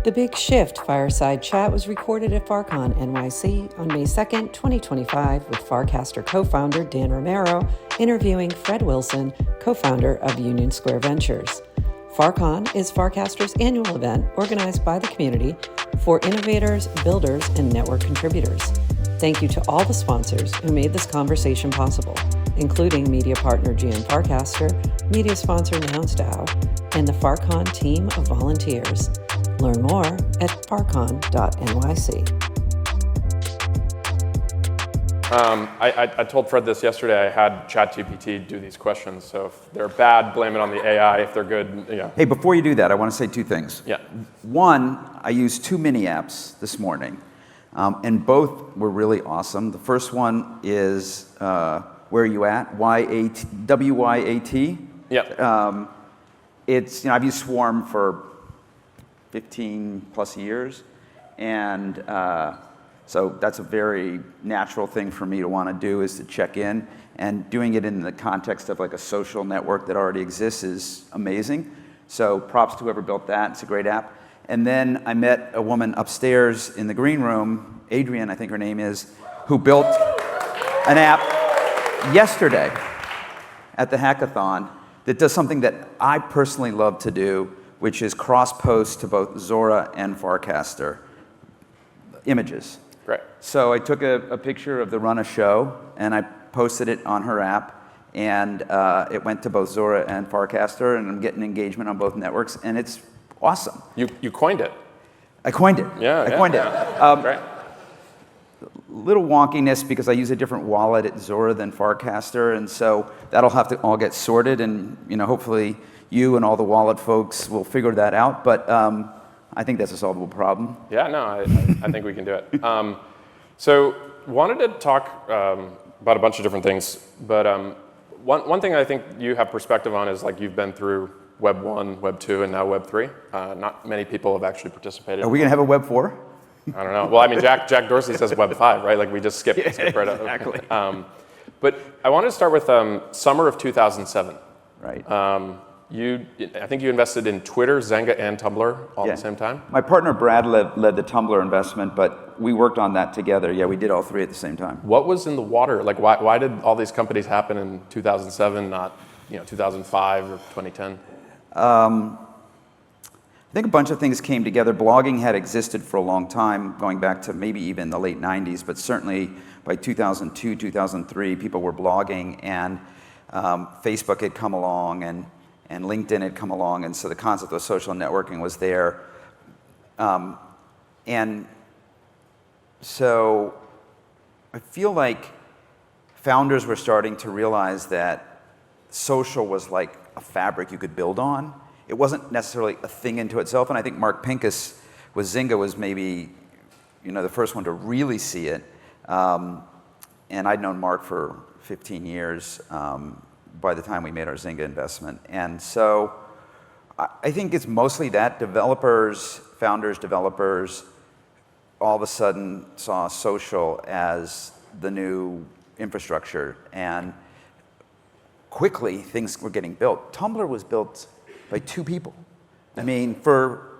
The Big Shift Fireside Chat was recorded at FarCon NYC on May 2nd, 2025, with Farcaster co-founder Dan Romero interviewing Fred Wilson, co-founder of Union Square Ventures. FarCon is Farcaster's annual event organized by the community for innovators, builders, and network contributors. Thank you to all the sponsors who made this conversation possible, including media partner GM Farcaster, media sponsor NounsDAO, and the FarCon team of volunteers. Learn more at farcon.nyc. I told Fred this yesterday. I had ChatGPT do these questions. So if they're bad, blame it on the AI. If they're good, yeah. Hey, before you do that, I want to say two things. Yeah. One, I used two mini apps this morning, and both were really awesome. The first one is Where You At? WYAT. Yeah. It's, I've used Swarm for 15 plus years, and so that's a very natural thing for me to want to do, is to check in, and doing it in the context of like a social network that already exists is amazing. So props to whoever built that. It's a great app. And then I met a woman upstairs in the green room, Adrienne, I think her name is, who built an app yesterday at the hackathon that does something that I personally love to do, which is cross-post to both Zora and Farcaster images. Right. So I took a picture of the run of show, and I posted it on her app, and it went to both Zora and Farcaster, and I'm getting engagement on both networks, and it's awesome. You coined it. I coined it. Yeah. I coined it. Great. Little wonkiness because I use a different wallet at Zora than Farcaster, and so that'll have to all get sorted, and hopefully you and all the wallet folks will figure that out. But I think that's a solvable problem. Yeah, no, I think we can do it. So wanted to talk about a bunch of different things, but one thing I think you have perspective on is like you've been through Web 1, Web 2, and now Web 3. Not many people have actually participated. Are we going to have a Web 4? I don't know. Well, I mean, Jack Dorsey says Web 5, right? Like we just skip right up. Exactly. But I wanted to start with summer of 2007. Right. I think you invested in Twitter, Zynga, and Tumblr all at the same time? My partner Brad led the Tumblr investment, but we worked on that together. Yeah, we did all three at the same time. What was in the water? Like, why did all these companies happen in 2007, not 2005 or 2010? I think a bunch of things came together. Blogging had existed for a long time, going back to maybe even the late 90s, but certainly by 2002, 2003, people were blogging, and Facebook had come along, and LinkedIn had come along, and so the concept of social networking was there. And so I feel like founders were starting to realize that social was like a fabric you could build on. It wasn't necessarily a thing into itself, and I think Mark Pincus with Zynga was maybe the first one to really see it. And I'd known Mark for 15 years. By the time we made our Zynga investment. And so I think it's mostly that founders, developers, all of a sudden saw social as the new infrastructure, and quickly things were getting built. Tumblr was built by two people. I mean, for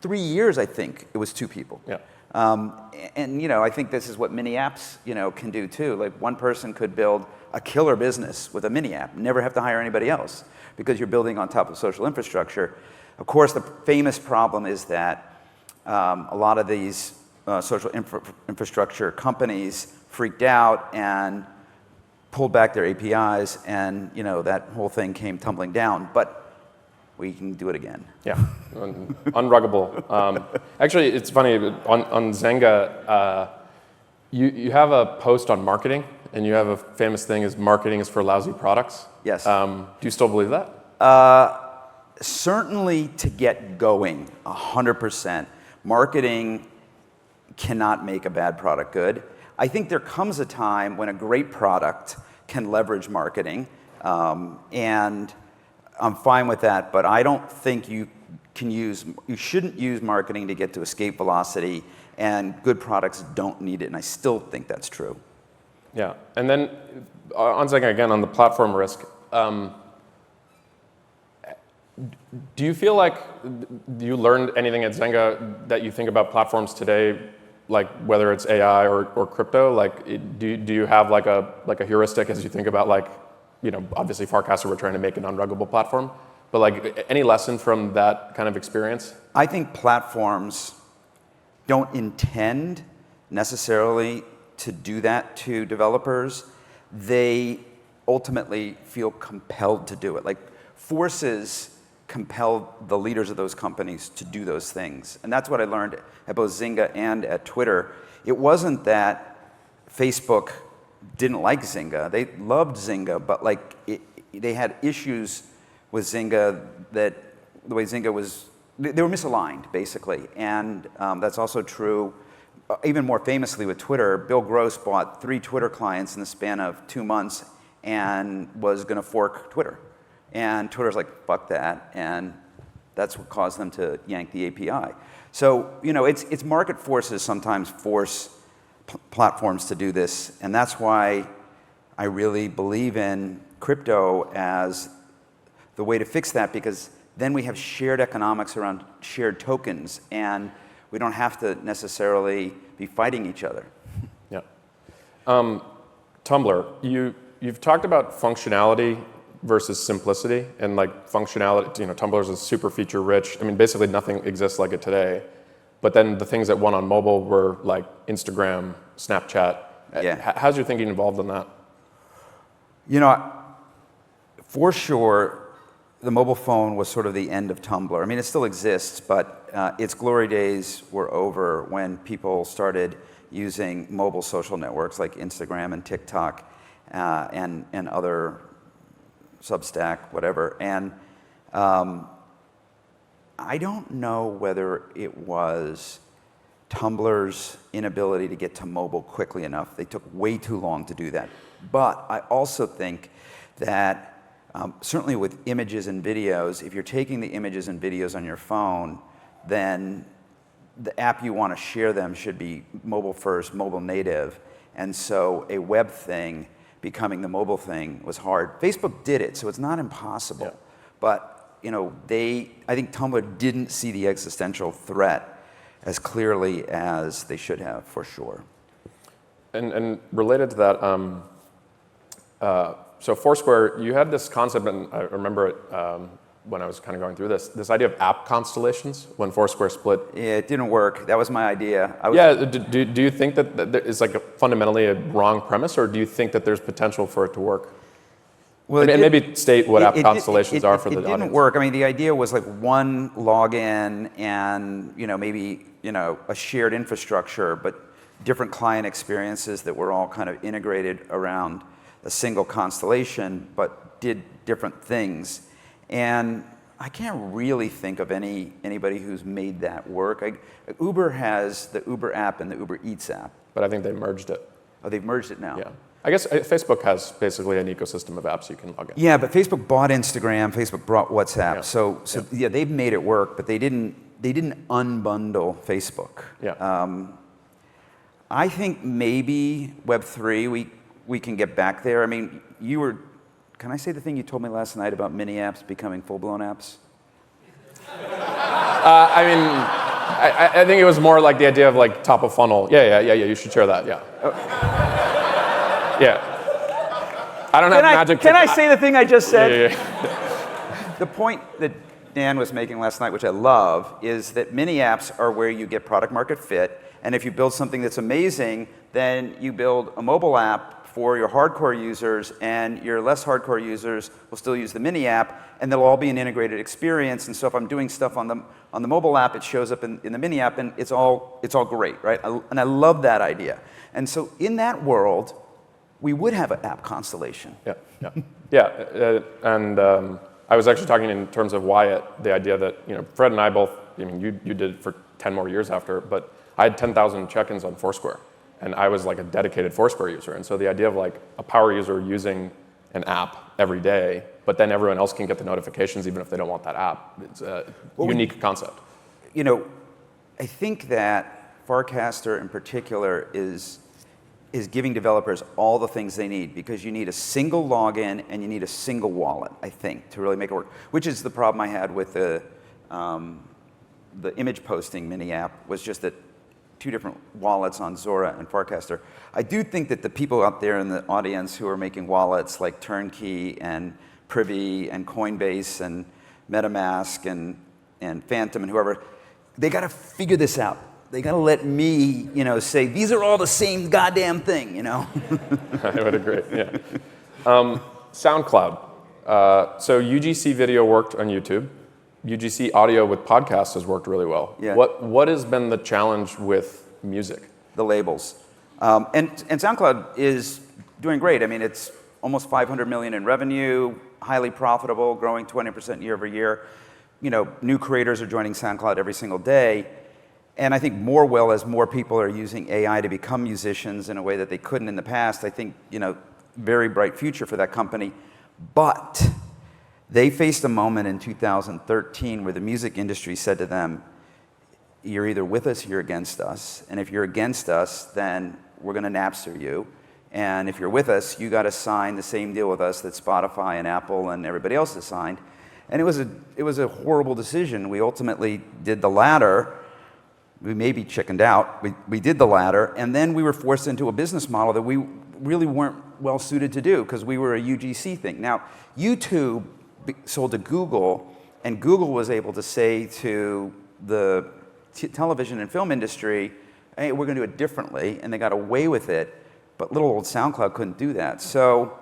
3 years, I think it was two people. Yeah. And I think this is what mini apps can do too. Like one person could build a killer business with a mini app, never have to hire anybody else because you're building on top of social infrastructure. Of course, the famous problem is that a lot of these social infrastructure companies freaked out and pulled back their APIs, and that whole thing came tumbling down. But we can do it again. Yeah, unruggable. Actually, it's funny, on Zynga, you have a post on marketing, and you have a famous thing is marketing is for lousy products. Yes. Do you still believe that? Certainly to get going, 100%. Marketing cannot make a bad product good. I think there comes a time when a great product can leverage marketing, and I'm fine with that, but I don't think you shouldn't use marketing to get to escape velocity, and good products don't need it, and I still think that's true. Yeah, and then on Zynga again, on the platform risk, Do you feel like you learned anything at Zynga that you think about platforms today, like whether it's AI or crypto? Like, do you have like a heuristic as you think about like, obviously Farcaster, we're trying to make an unruggable platform, but like any lesson from that kind of experience? I think platforms don't intend necessarily to do that to developers. They ultimately feel compelled to do it. Like forces compel the leaders of those companies to do those things. And that's what I learned at both Zynga and at Twitter. It wasn't that Facebook didn't like Zynga. They loved Zynga, but like they had issues with Zynga that the way Zynga was, they were misaligned basically. And that's also true, even more famously with Twitter. Bill Gross bought 3 Twitter clients in the span of 2 months and was going to fork Twitter. And Twitter's like, fuck that, and that's what caused them to yank the API. So, it's market forces sometimes force platforms to do this, and that's why I really believe in crypto as the way to fix that, because then we have shared economics around shared tokens, and we don't have to necessarily be fighting each other. Yeah. Tumblr, you've talked about functionality versus simplicity, and like functionality, Tumblr is super feature rich. I mean, basically nothing exists like it today. But then the things that won on mobile were like Instagram, Snapchat. Yeah. How's your thinking involved in that? For sure, the mobile phone was sort of the end of Tumblr. I mean, it still exists, but its glory days were over when people started using mobile social networks like Instagram and TikTok and other Substack, whatever. And I don't know whether it was Tumblr's inability to get to mobile quickly enough. They took way too long to do that. But I also think that certainly with images and videos, if you're taking the images and videos on your phone, then the app you want to share them should be mobile first, mobile native. And so a web thing becoming the mobile thing was hard. Facebook did it, so it's not impossible. Yeah. But I think Tumblr didn't see the existential threat as clearly as they should have, for sure. And related to that, so Foursquare, you had this concept, and I remember it when I was kind of going through this idea of app constellations when Foursquare split. Yeah, it didn't work. That was my idea. Do you think that it's like fundamentally a wrong premise, or do you think that there's potential for it to work? Well, and maybe state what app constellations are for the audience. It didn't work. I mean, the idea was like one login and maybe a shared infrastructure, but different client experiences that were all kind of integrated around a single constellation, but did different things. And I can't really think of anybody who's made that work. Uber has the Uber app and the Uber Eats app. But I think they merged it. Oh, they've merged it now. Yeah. I guess Facebook has basically an ecosystem of apps you can log in. Yeah, but Facebook bought Instagram. Facebook brought WhatsApp. Yeah. So they've made it work, but they didn't unbundle Facebook. Yeah. I think maybe Web3 we can get back there. I mean, can I say the thing you told me last night about mini apps becoming full-blown apps? I think it was more like the idea of like top of funnel. Yeah. You should share that. Yeah. Yeah. I don't have magic. Can I say the thing I just said? Yeah. The point that Dan was making last night, which I love, is that mini apps are where you get product market fit. And if you build something that's amazing, then you build a mobile app for your hardcore users, and your less hardcore users will still use the mini app, and they'll all be an integrated experience. And so if I'm doing stuff on the mobile app, it shows up in the mini app, and it's all great, right? And I love that idea. And so in that world, we would have an app constellation. Yeah. And I was actually talking in terms of Wyatt, the idea that Fred and I both. I mean, you did it for 10 more years after, but I had 10,000 check-ins on Foursquare. And I was like a dedicated Foursquare user. And so the idea of like a power user using an app every day, but then everyone else can get the notifications even if they don't want that app, it's a unique concept. I think that Farcaster in particular is is giving developers all the things they need, because you need a single login and you need a single wallet, I think, to really make it work, which is the problem I had with the image posting mini app, was just that 2 different wallets on Zora and Farcaster. I do think that the people out there in the audience who are making wallets like Turnkey and Privy and Coinbase and MetaMask and Phantom and whoever, they got to figure this out. They got to let me, say, these are all the same goddamn thing, I would agree, yeah. SoundCloud. So UGC video worked on YouTube. UGC audio with podcasts has worked really well. Yeah. What has been the challenge with music? The labels. And SoundCloud is doing great. I mean, it's almost 500 million in revenue, highly profitable, growing 20% year over year. New creators are joining SoundCloud every single day. And I think as more people are using AI to become musicians in a way that they couldn't in the past, I think, very bright future for that company. But they faced a moment in 2013 where the music industry said to them, you're either with us or you're against us. And if you're against us, then we're going to Napster you. And if you're with us, you got to sign the same deal with us that Spotify and Apple and everybody else has signed. And it was a horrible decision. We ultimately did the latter. We maybe chickened out. We did the latter, and then we were forced into a business model that we really weren't well suited to do, because we were a UGC thing. Now, YouTube sold to Google, and Google was able to say to the television and film industry, hey, we're going to do it differently, and they got away with it, but little old SoundCloud couldn't do that. So,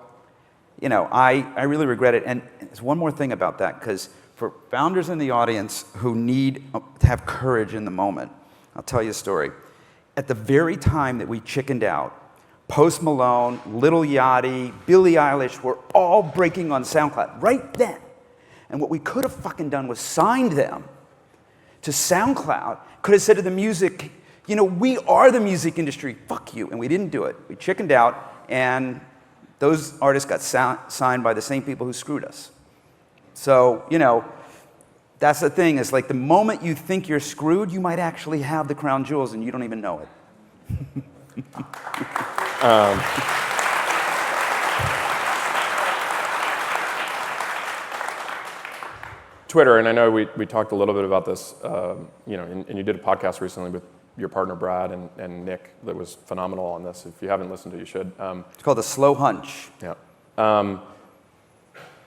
I really regret it. And there's one more thing about that, because for founders in the audience who need to have courage in the moment, I'll tell you a story. At the very time that we chickened out, Post Malone, Lil Yachty, Billie Eilish were all breaking on SoundCloud right then. And what we could have fucking done was signed them to SoundCloud, could have said to the music, we are the music industry, fuck you. And we didn't do it. We chickened out, and those artists got signed by the same people who screwed us. So, that's the thing, is like the moment you think you're screwed, you might actually have the crown jewels and you don't even know it. Twitter, and I know we talked a little bit about this, and you did a podcast recently with your partner Brad and Nick that was phenomenal on this. If you haven't listened to it, you should. It's called The Slow Hunch. Yeah.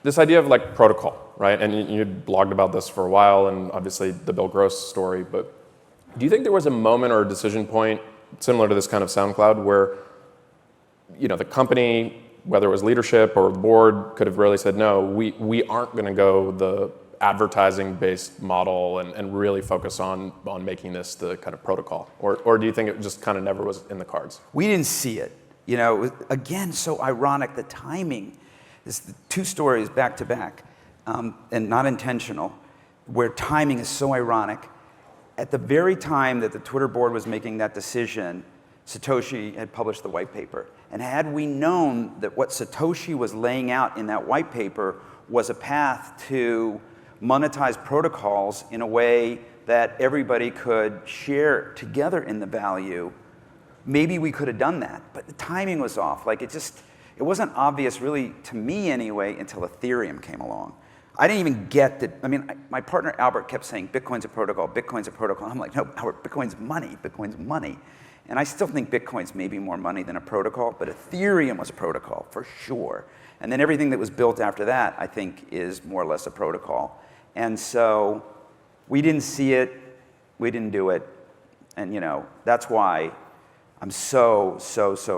This idea of like protocol, right? And you blogged about this for a while, and obviously the Bill Gross story, but do you think there was a moment or a decision point similar to this kind of SoundCloud where, the company, whether it was leadership or the board, could have really said, no, we aren't going to go the advertising-based model and really focus on making this the kind of protocol? Or do you think it just kind of never was in the cards? We didn't see it. It was, again, so ironic, the timing. It's 2 stories back to back, and not intentional, where timing is so ironic. At the very time that the Twitter board was making that decision, Satoshi had published the white paper. And had we known that what Satoshi was laying out in that white paper was a path to monetize protocols in a way that everybody could share together in the value, maybe we could have done that. But the timing was off. It wasn't obvious, really, to me anyway, until Ethereum came along. I didn't even get that. I mean, my partner Albert kept saying, Bitcoin's a protocol, Bitcoin's a protocol. I'm like, no, Albert, Bitcoin's money. And I still think Bitcoin's maybe more money than a protocol, but Ethereum was a protocol, for sure. And then everything that was built after that, I think, is more or less a protocol. And so we didn't see it, we didn't do it, and that's why I'm so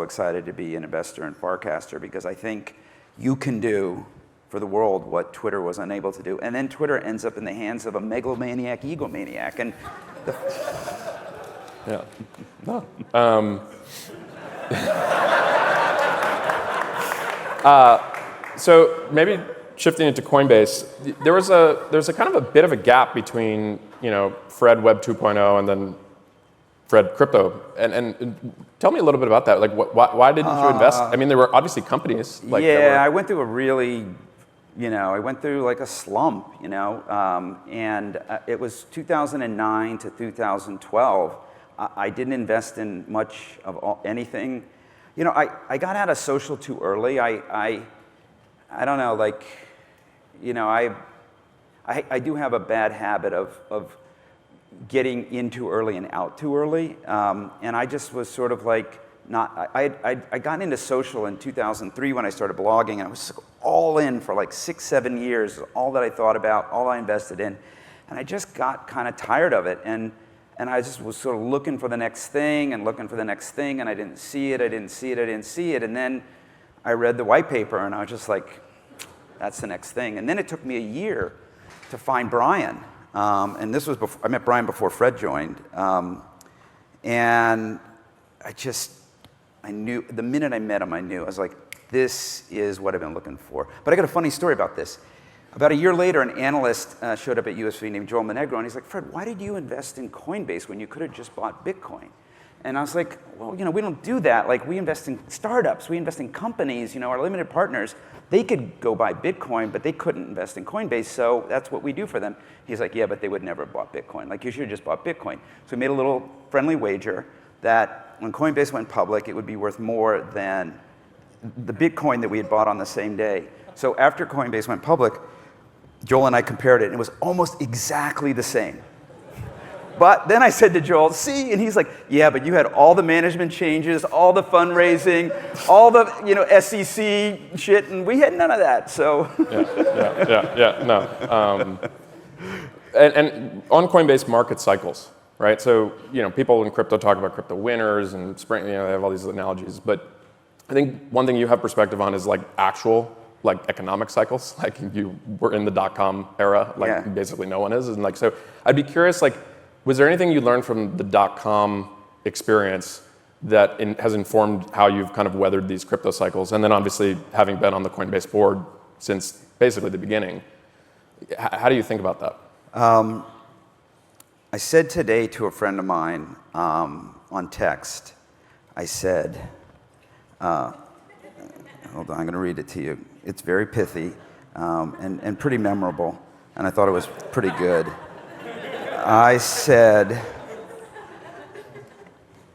excited to be an investor in Farcaster, because I think you can do for the world what Twitter was unable to do. And then Twitter ends up in the hands of a megalomaniac, egomaniac. And yeah. No. So maybe shifting into Coinbase, there's a kind of a bit of a gap between Fred Web 2.0 and then Fred Crypto, and tell me a little bit about that. Like, why didn't you invest? I mean, there were obviously companies. I went through a really, I went through like a slump, and it was 2009 to 2012. I didn't invest in much of anything. You know, I got out of social too early. I don't know, like, you know, I do have a bad habit of getting in too early and out too early. And I just was sort of like, I got into social in 2003 when I started blogging, and I was all in for like 6-7 years, all that I thought about, all I invested in. And I just got kind of tired of it. And I just was sort of looking for the next thing and looking for the next thing, and I didn't see it, I didn't see it, I didn't see it. And then I read the white paper, and I was just like, that's the next thing. And then it took me a year to find Brian. And this was before, I met Brian before Fred joined. And I knew, the minute I met him, I knew. I was like, this is what I've been looking for. But I got a funny story about this. About a year later, an analyst showed up at USV named Joel Monegro, and he's like, Fred, why did you invest in Coinbase when you could have just bought Bitcoin? And I was like, well, you know, we don't do that. Like, we invest in startups, we invest in companies, you know, our limited partners. They could go buy Bitcoin, but they couldn't invest in Coinbase, so that's what we do for them. He's like, yeah, but they would never have bought Bitcoin. Like, you should have just bought Bitcoin. So we made a little friendly wager that when Coinbase went public, it would be worth more than the Bitcoin that we had bought on the same day. So after Coinbase went public, Joel and I compared it, and it was almost exactly the same. But then I said to Joel, see, and he's like, yeah, but you had all the management changes, all the fundraising, all the, you know, SEC shit, and we had none of that, so. Yeah, no. And on Coinbase, market cycles, right? So, you know, people in crypto talk about crypto winners and spring, you know, they have all these analogies, but I think one thing you have perspective on is like actual, like economic cycles. Like you were in the .com era, like basically no one is, and like, so I'd be curious, like, was there anything you learned from the .com experience that has informed how you've kind of weathered these crypto cycles? And then obviously having been on the Coinbase board since basically the beginning, how do you think about that? I said today to a friend of mine on text, I said, hold on, I'm going to read it to you. It's very pithy and pretty memorable, and I thought it was pretty good. I said,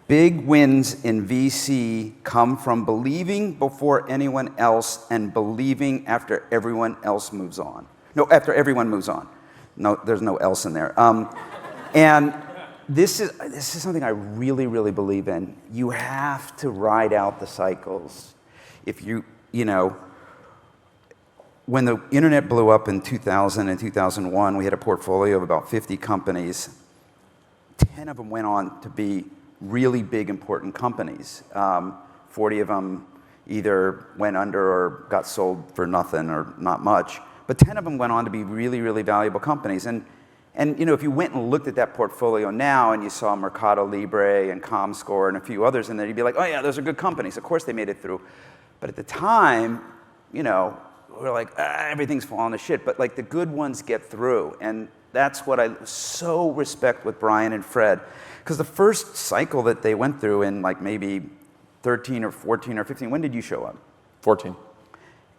big wins in VC come from believing before anyone else and believing after everyone else moves on. No, after everyone moves on. No, there's no else in there. And this is something I really, really believe in. You have to ride out the cycles. If you know, when the internet blew up in 2000 and 2001, we had a portfolio of about 50 companies. 10 of them went on to be really big, important companies. 40 of them either went under or got sold for nothing or not much. But 10 of them went on to be really, really valuable companies. And you know, if you went and looked at that portfolio now and you saw Mercado Libre and Comscore and a few others in there, you'd be like, oh yeah, those are good companies. Of course they made it through. But at the time, you know, we're like, everything's falling to shit. But like the good ones get through. And that's what I so respect with Brian and Fred. Because the first cycle that they went through in like maybe 13 or 14 or 15, when did you show up? 14.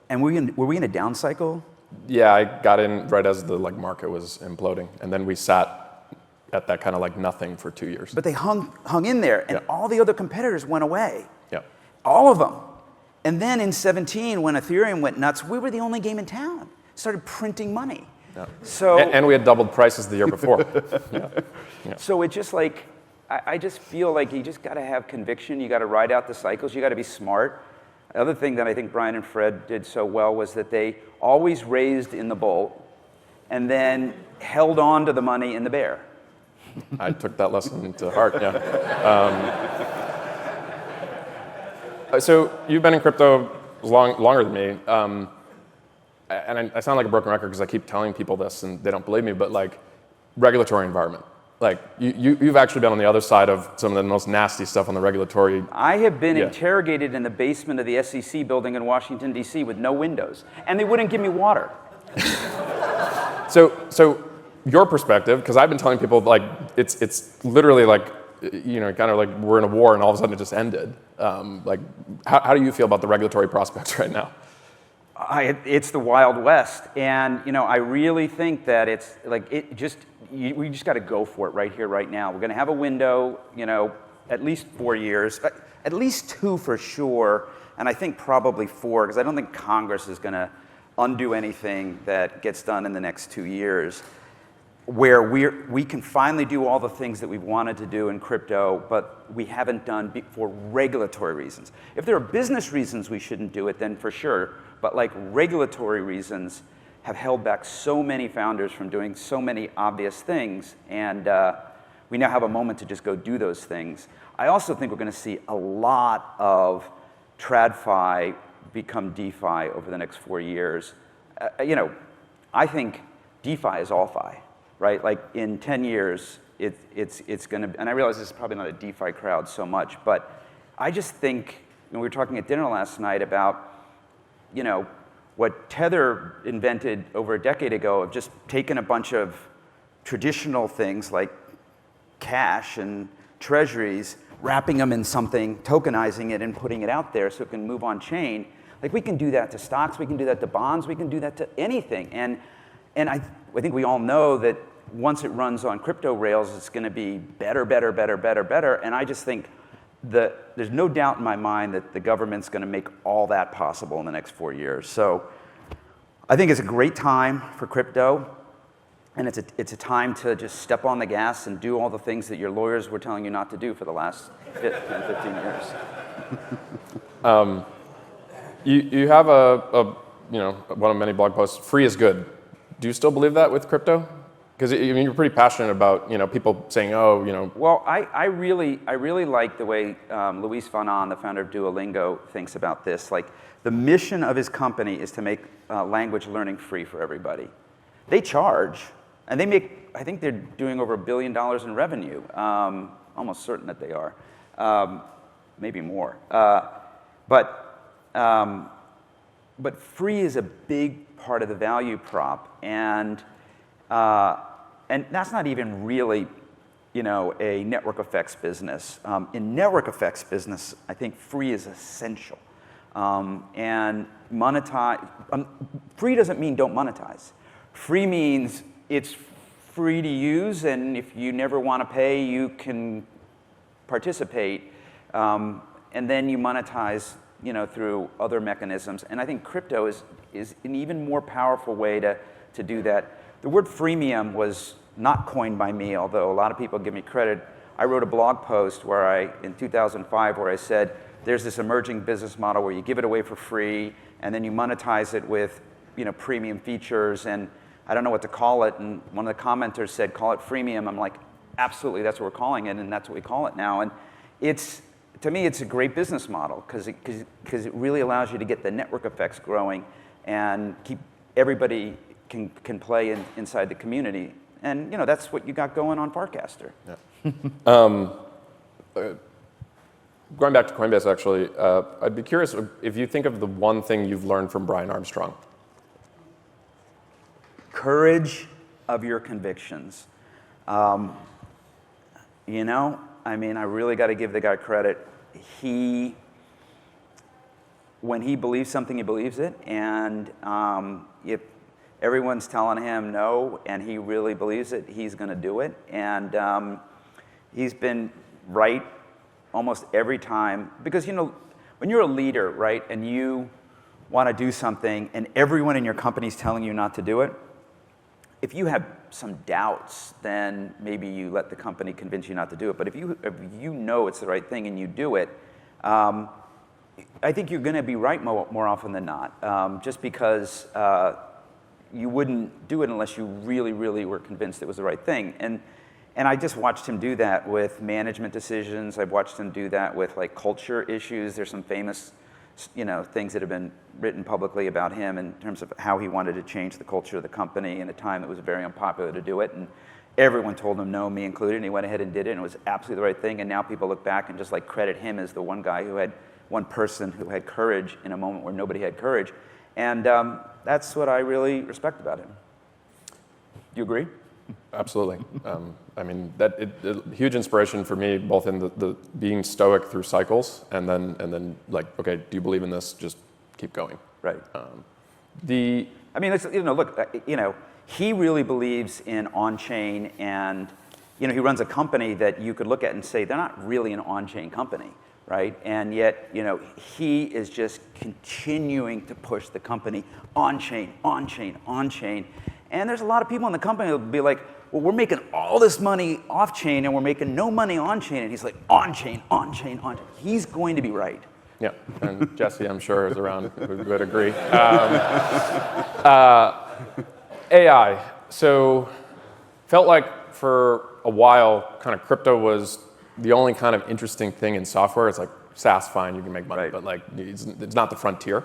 And were we in a down cycle? Yeah, I got in right as the like market was imploding, and then we sat at that kind of like nothing for 2 years. But they hung in there, and all the other competitors went away. Yeah. All of them. And then in 17, when Ethereum went nuts, we were the only game in town. Started printing money. Yeah. So and we had doubled prices the year before. Yeah. So it just like, I just feel like you just got to have conviction. You got to ride out the cycles. You got to be smart. The other thing that I think Brian and Fred did so well was that they always raised in the bull and then held on to the money in the bear. I took that lesson to heart, yeah. So you've been in crypto longer than me, and I sound like a broken record because I keep telling people this and they don't believe me, but like regulatory environment. Like you've actually been on the other side of some of the most nasty stuff on the regulatory. I have been interrogated in the basement of the SEC building in Washington, D.C. with no windows, and they wouldn't give me water. So your perspective, because I've been telling people like it's literally like, you know, kind of like we're in a war and all of a sudden it just ended. Like how do you feel about the regulatory prospects right now? It's the Wild West, and you know, I really think that it's like we just got to go for it right here, right now. We're going to have a window, you know, at least 4 years, at least 2 for sure, and I think probably 4, because I don't think Congress is going to undo anything that gets done in the next 2 years, where we can finally do all the things that we've wanted to do in crypto, but we haven't done for regulatory reasons. If there are business reasons we shouldn't do it, then for sure, but like regulatory reasons have held back so many founders from doing so many obvious things, and we now have a moment to just go do those things. I also think we're going to see a lot of TradFi become DeFi over the next 4 years. I think DeFi is all fi, right? Like in 10 years, it's going to, and I realize this is probably not a DeFi crowd so much, but I just think, we were talking at dinner last night about, what Tether invented over a decade ago of just taking a bunch of traditional things like cash and treasuries, wrapping them in something, tokenizing it, and putting it out there so it can move on chain. Like we can do that to stocks, we can do that to bonds, we can do that to anything. And I think we all know that once it runs on crypto rails, it's going to be better. And I just think that there's no doubt in my mind that the government's going to make all that possible in the next 4 years. So I think it's a great time for crypto. And it's a time to just step on the gas and do all the things that your lawyers were telling you not to do for the last 10, 15 years. You have one of many blog posts, free is good. Do you still believe that with crypto? Because you're pretty passionate about people saying, Well, I really like the way Luis von Ahn, the founder of Duolingo, thinks about this. Like the mission of his company is to make language learning free for everybody. They charge, and I think they're doing over $1 billion in revenue. Almost certain that they are, maybe more. But free is a big part of the value prop, and that's not even really, a network effects business. In network effects business, I think free is essential. And monetize. Free doesn't mean don't monetize. Free means it's free to use, and if you never want to pay, you can participate, and then you monetize, through other mechanisms. And I think crypto is an even more powerful way to do that. The word freemium was not coined by me, although a lot of people give me credit. I wrote a blog post in 2005 where I said, there's this emerging business model where you give it away for free, and then you monetize it with premium features, and I don't know what to call it. And one of the commenters said, call it freemium. I'm like, absolutely, that's what we're calling it, and that's what we call it now. And to me, it's a great business model because it really allows you to get the network effects growing and keep everybody can play inside the community. And that's what you got going on Farcaster. Yeah. Going back to Coinbase, actually, I'd be curious if you think of the one thing you've learned from Brian Armstrong. Courage of your convictions. I really got to give the guy credit. When he believes something, he believes it. And if everyone's telling him no, and he really believes it, he's going to do it. And he's been right almost every time. Because, when you're a leader, right, and you want to do something, and everyone in your company is telling you not to do it, if you have some doubts, then maybe you let the company convince you not to do it. But if you know it's the right thing and you do it, I think you're going to be right more often than not. Just because you wouldn't do it unless you really, really were convinced it was the right thing. And I just watched him do that with management decisions. I've watched him do that with culture issues. There's some famous things that have been written publicly about him in terms of how he wanted to change the culture of the company in a time that was very unpopular to do it. And everyone told him no, me included, and he went ahead and did it, and it was absolutely the right thing. And now people look back and just credit him as the one person who had courage in a moment where nobody had courage. And that's what I really respect about him. You agree? Absolutely. Huge inspiration for me, both in the being stoic through cycles, and then okay, do you believe in this? Just keep going. Right. Look, he really believes in on-chain and he runs a company that you could look at and say they're not really an on-chain company, right? And yet, he is just continuing to push the company on-chain, on-chain, on-chain. And there's a lot of people in the company that will be like, well, we're making all this money off-chain and we're making no money on-chain. And he's like, on-chain, on-chain, on-chain. He's going to be right. Yeah, and Jesse, I'm sure, is around, would agree. AI. So felt like for a while, kind of crypto was the only kind of interesting thing in software. It's like SaaS, fine, you can make money, but like it's not the frontier.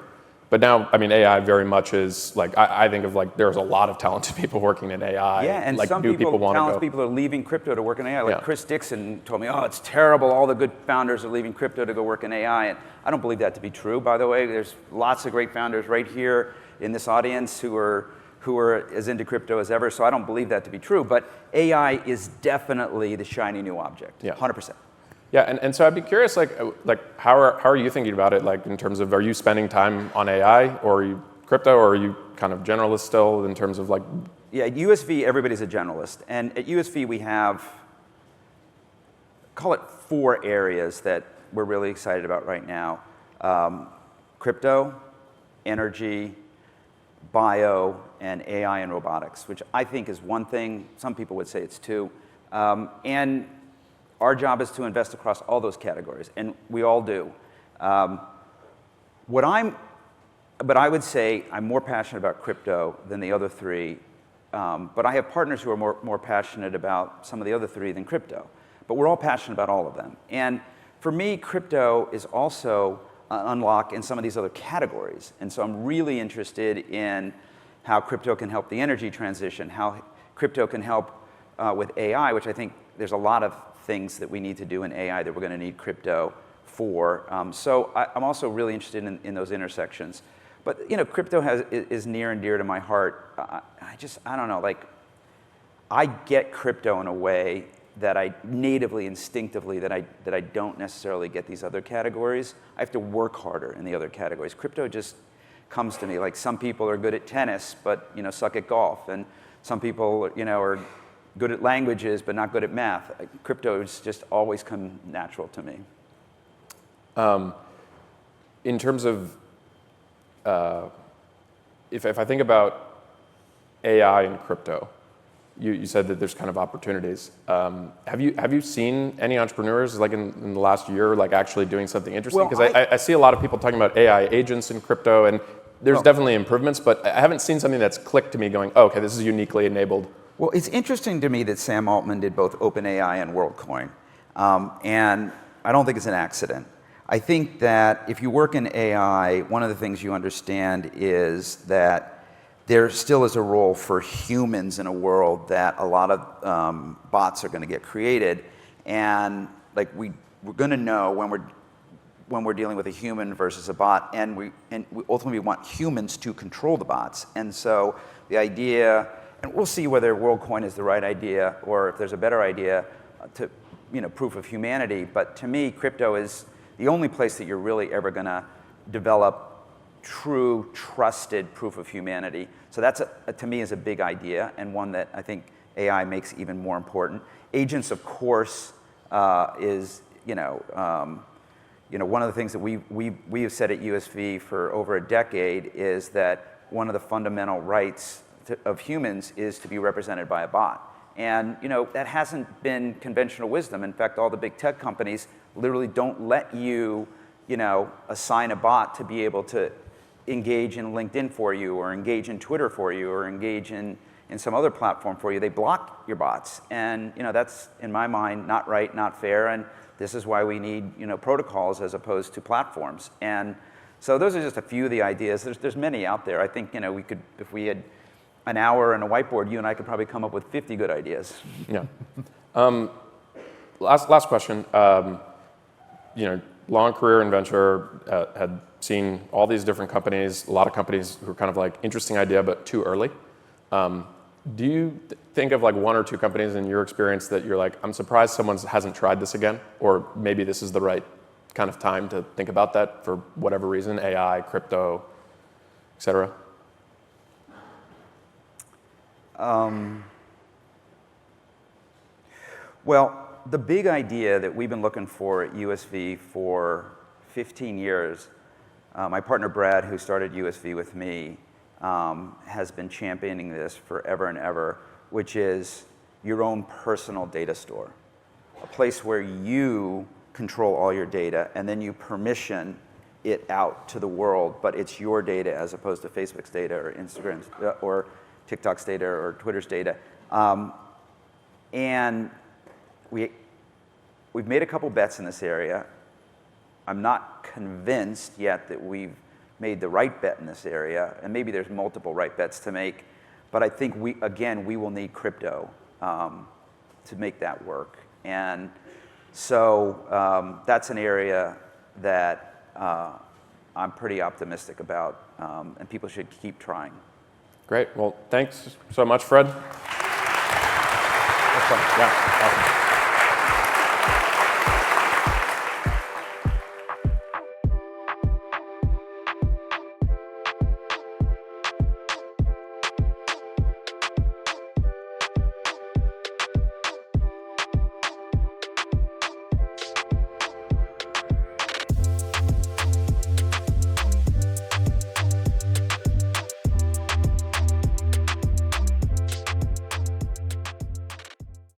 But now, I mean, AI very much is like, I think of like, there's a lot of talented people working in AI. Yeah, and like, some talented people are leaving crypto to work in AI. Like Chris Dixon told me, oh, it's terrible. All the good founders are leaving crypto to go work in AI. And I don't believe that to be true, by the way. There's lots of great founders right here in this audience who are as into crypto as ever. So I don't believe that to be true. But AI is definitely the shiny new object, 100%. Yeah, and so I'd be curious, like how are you thinking about it? Like in terms of, are you spending time on AI, or are you crypto, or are you kind of generalist still in terms of like? Yeah, at USV, everybody's a generalist, and at USV we have, call it 4 areas that we're really excited about right now: crypto, energy, bio, and AI and robotics, which I think is one thing. Some people would say it's 2, and our job is to invest across all those categories, and we all do. But I would say I'm more passionate about crypto than the other 3, but I have partners who are more passionate about some of the other 3 than crypto. But we're all passionate about all of them. And for me, crypto is also an unlock in some of these other categories. And so I'm really interested in how crypto can help the energy transition, how crypto can help with AI, which I think there's a lot of things that we need to do in AI that we're going to need crypto for. So I'm also really interested in those intersections. But crypto is near and dear to my heart. I don't know, like, I get crypto in a way that I natively, instinctively, that I don't necessarily get these other categories. I have to work harder in the other categories. Crypto just comes to me. Like, some people are good at tennis, but suck at golf, and some people are good at languages, but not good at math. Crypto has just always come natural to me. In terms of, if I think about AI and crypto, you said that there's kind of opportunities. Have you seen any entrepreneurs like in the last year like actually doing something interesting? Because I see a lot of people talking about AI agents in crypto, and there's definitely improvements, but I haven't seen something that's clicked to me going, oh, okay, this is uniquely enabled. Well, it's interesting to me that Sam Altman did both OpenAI and WorldCoin, and I don't think it's an accident. I think that if you work in AI, one of the things you understand is that there still is a role for humans in a world that a lot of bots are going to get created, and like we're going to know when we're dealing with a human versus a bot, and we ultimately want humans to control the bots. And so the idea. And we'll see whether WorldCoin is the right idea or if there's a better idea to, proof of humanity. But to me, crypto is the only place that you're really ever going to develop true, trusted proof of humanity. So that's, to me, is a big idea, and one that I think AI makes even more important. Agents, of course, is, one of the things that we have said at USV for over a decade is that one of the fundamental rights of humans is to be represented by a bot. And that hasn't been conventional wisdom. In fact, all the big tech companies literally don't let you, assign a bot to be able to engage in LinkedIn for you, or engage in Twitter for you, or engage in some other platform for you. They block your bots. And that's, in my mind, not right, not fair. And this is why we need protocols as opposed to platforms. And so those are just a few of the ideas. There's many out there. I think we could, if we had an hour and a whiteboard, you and I could probably come up with 50 good ideas. Yeah. Last question. Long career in venture, had seen all these different companies, a lot of companies who are kind of like interesting idea, but too early. Do you think of like 1 or 2 companies in your experience that you're like, I'm surprised someone hasn't tried this again, or maybe this is the right kind of time to think about that for whatever reason, AI, crypto, et cetera? Well, the big idea that we've been looking for at USV for 15 years, my partner Brad, who started USV with me, has been championing this forever and ever, which is your own personal data store. A place where you control all your data and then you permission it out to the world, but it's your data as opposed to Facebook's data or Instagram's or TikTok's data or Twitter's data. And we've made a couple bets in this area. I'm not convinced yet that we've made the right bet in this area, and maybe there's multiple right bets to make, but I think we will need crypto to make that work. And so that's an area that I'm pretty optimistic about, and people should keep trying. Great. Well, thanks so much, Fred. That's fun. Yeah, awesome.